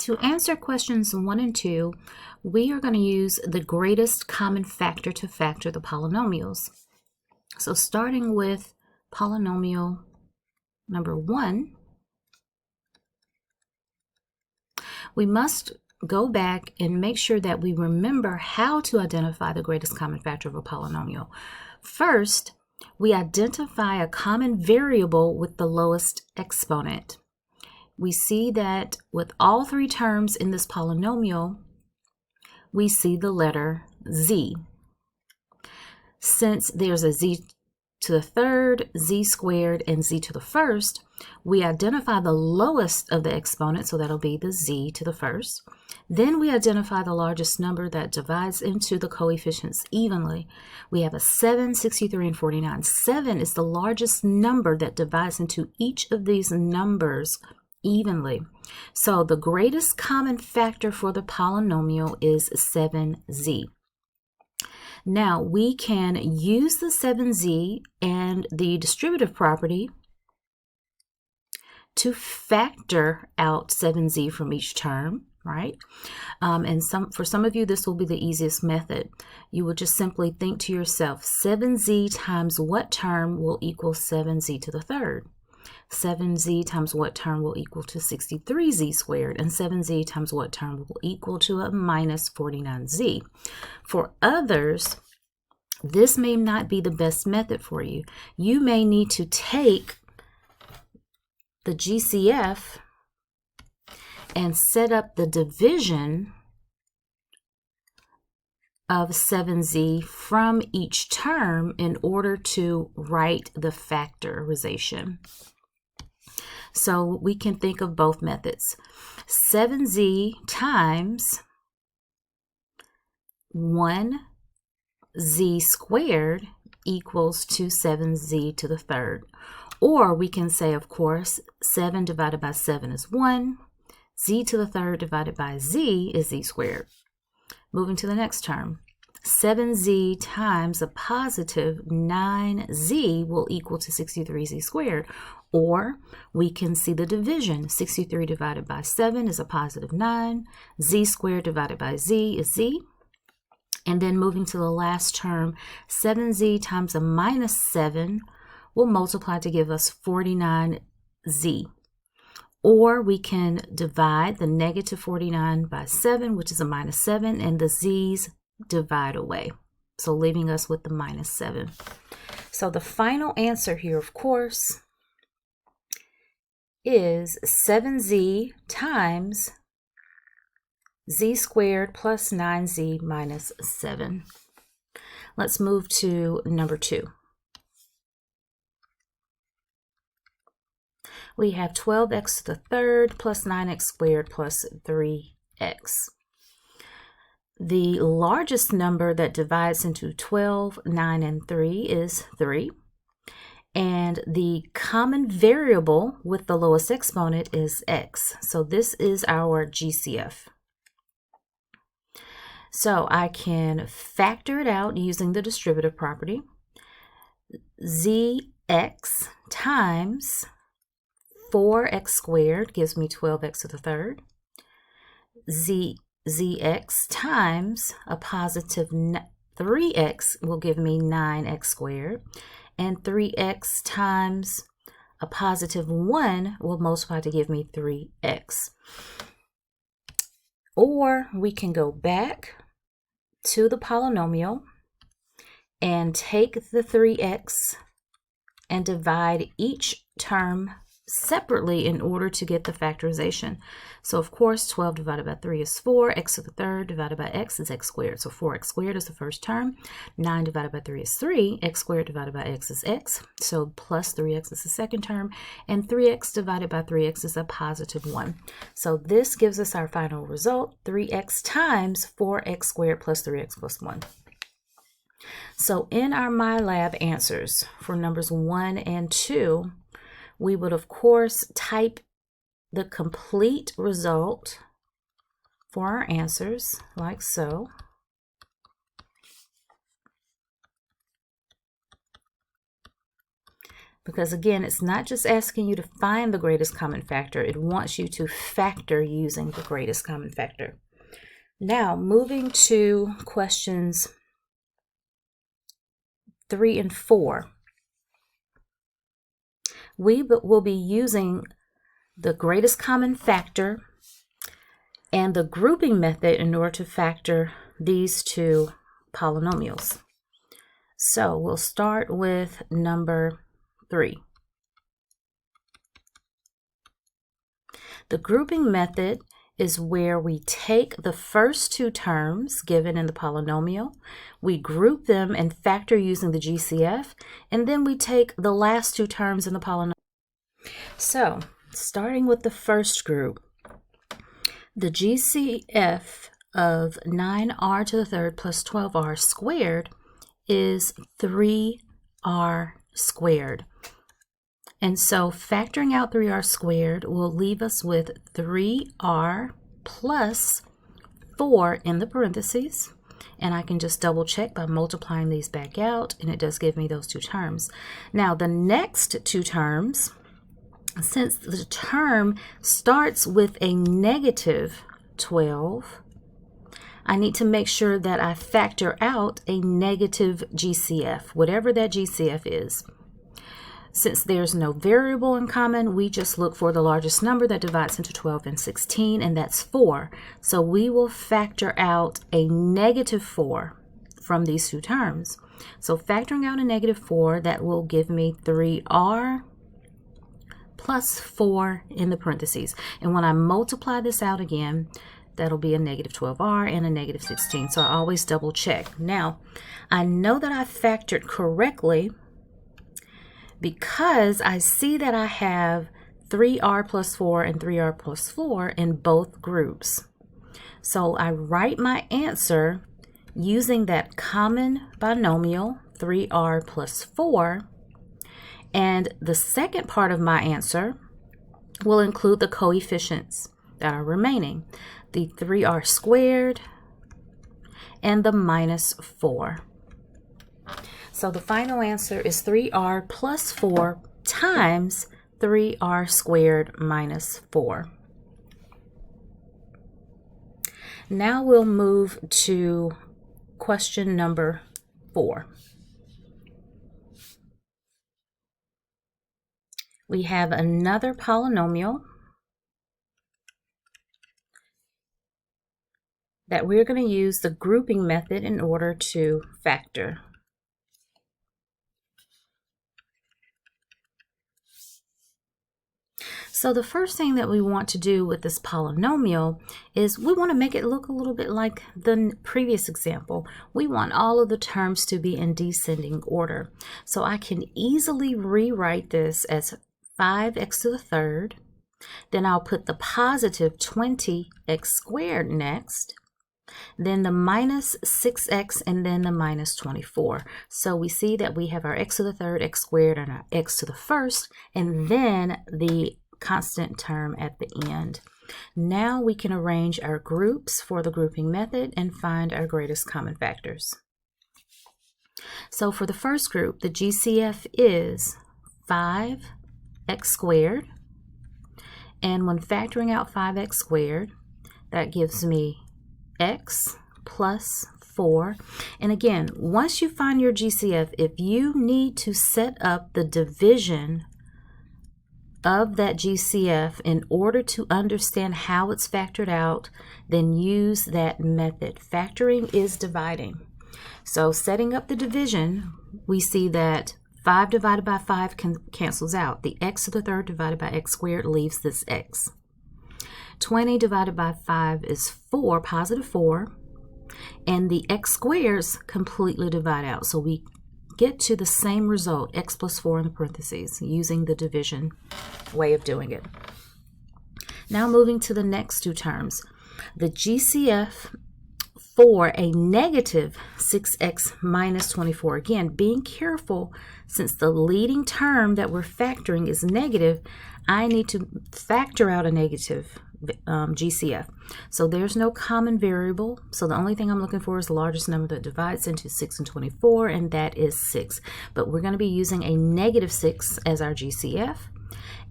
To answer questions 1 and 2, we are going to use the greatest common factor to factor the polynomials. So starting with polynomial number 1, we must go back and make sure that we remember how to identify the greatest common factor of a polynomial. First, we identify a common variable with the lowest exponent. We see that with all three terms in this polynomial, we see the letter z. Since there's a z to the third, z squared, and z to the first, we identify the lowest of the exponents, so that'll be the z to the first. Then we identify the largest number that divides into the coefficients evenly. We have a 7, 63, and 49. 7 is the largest number that divides into each of these numbers evenly. So the greatest common factor for the polynomial is 7z. Now we can use the 7z and the distributive property to factor out 7z from each term, right? And for some of you, this will be the easiest method. You will just simply think to yourself, 7z times what term will equal 7z to the third? 7z times what term will equal to 63z squared? And 7z times what term will equal to a minus 49z? For others, this may not be the best method for you. You may need to take the GCF and set up the division of 7z from each term in order to write the factorization. So we can think of both methods. 7z times 1z squared equals to 7z to the third. Or we can say, of course, 7 divided by 7 is 1. Z to the third divided by z is z squared. Moving to the next term. 7z times a positive 9z will equal to 63z squared. Or we can see the division. 63 divided by 7 is a positive 9. Z squared divided by z is z. And then moving to the last term, 7z times a minus 7 will multiply to give us 49z. Or we can divide the negative 49 by 7, which is a minus 7, and the z's divide away. So leaving us with the minus 7. So the final answer here, of course, is 7z times z squared plus 9z minus 7. Let's move to number 2. We have 12x to the third plus 9x squared plus 3x. The largest number that divides into 12, 9, and 3 is 3. And the common variable with the lowest exponent is x. So this is our GCF. So I can factor it out using the distributive property. Zx times 4x squared gives me 12x to the third. Zx times a positive 3x will give me 9x squared. And 3x times a positive 1 will multiply to give me 3x. Or we can go back to the polynomial and take the 3x and divide each term separately in order to get the factorization. So of course 12 divided by 3 is 4, x to the third divided by x is x squared. So 4x squared is the first term, 9 divided by 3 is 3, x squared divided by x is x, so plus 3x is the second term, and 3x divided by 3x is a positive 1. So this gives us our final result, 3x times 4x squared plus 3x plus 1. So in our MyLab answers for numbers 1 and 2, we would, of course, type the complete result for our answers, like so. Because again, it's not just asking you to find the greatest common factor. It wants you to factor using the greatest common factor. Now, moving to questions 3 and 4. We will be using the greatest common factor and the grouping method in order to factor these two polynomials. So we'll start with number 3. The grouping method is where we take the first two terms given in the polynomial, we group them and factor using the GCF, and then we take the last two terms in the polynomial. So, starting with the first group, the GCF of 9r to the third plus 12r squared is 3r squared. And so factoring out 3r squared will leave us with 3r plus 4 in the parentheses. And I can just double check by multiplying these back out, and it does give me those two terms. Now the next two terms, since the term starts with a negative 12, I need to make sure that I factor out a negative GCF, whatever that GCF is. Since there's no variable in common, we just look for the largest number that divides into 12 and 16, and that's 4. So we will factor out a negative 4 from these two terms. So factoring out a negative 4, that will give me 3r plus 4 in the parentheses. And when I multiply this out again, that'll be a negative 12r and a negative 16. So I always double check. Now, I know that I factored correctly because I see that I have 3r plus 4 and 3r plus 4 in both groups. So I write my answer using that common binomial, 3r plus 4, and the second part of my answer will include the coefficients that are remaining, the 3r squared and the minus 4. So the final answer is 3r plus 4 times 3r squared minus 4. Now we'll move to question number 4. We have another polynomial that we're going to use the grouping method in order to factor. So the first thing that we want to do with this polynomial is we want to make it look a little bit like the previous example. We want all of the terms to be in descending order. So I can easily rewrite this as 5x to the third. Then I'll put the positive 20x squared next. Then the minus 6x, and then the minus 24. So we see that we have our x to the third, x squared, and our x to the first, and then the constant term at the end. Now we can arrange our groups for the grouping method and find our greatest common factors. So for the first group, the GCF is 5x squared, and when factoring out 5x squared, that gives me x plus 4. And again, once you find your GCF, if you need to set up the division of that GCF in order to understand how it's factored out, then use that method. Factoring is dividing. So setting up the division, we see that 5 divided by 5 cancels out. The x to the third divided by x squared leaves this x. 20 divided by 5 is 4, positive 4, and the x squares completely divide out. So we get to the same result, x plus 4 in the parentheses, using the division way of doing it. Now moving to the next two terms. The GCF for a negative 6x minus 24. Again, being careful, since the leading term that we're factoring is negative, I need to factor out a negative GCF. So there's no common variable. So the only thing I'm looking for is the largest number that divides into 6 and 24, and that is 6. But we're going to be using a negative 6 as our GCF.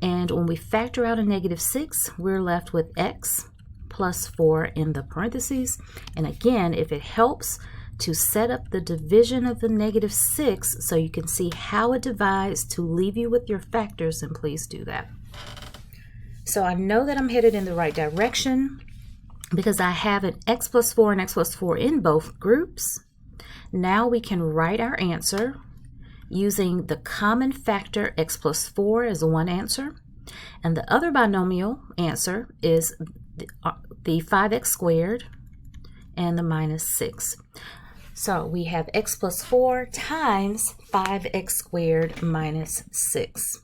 And when we factor out a negative 6, we're left with x plus 4 in the parentheses. And again, if it helps to set up the division of the negative 6 so you can see how it divides to leave you with your factors, then please do that. So I know that I'm headed in the right direction because I have an x plus 4 and x plus 4 in both groups. Now we can write our answer using the common factor x plus 4 as one answer, and the other binomial answer is the 5x squared and the minus 6. So we have x plus 4 times 5x squared minus 6.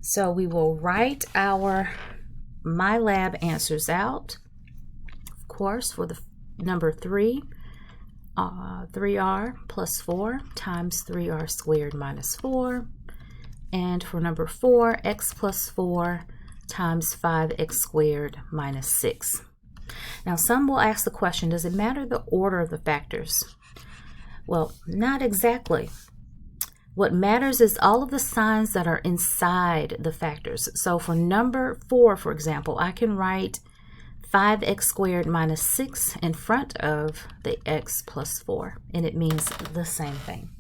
So we will write our MyLab answers out. Of course, for the number 3, 3r plus 4 times 3r squared minus 4. And for number 4, x plus 4 times 5x squared minus 6. Now some will ask the question, does it matter the order of the factors? Well, not exactly. What matters is all of the signs that are inside the factors. So for number 4, for example, I can write 5x squared minus 6 in front of the x plus 4, and it means the same thing.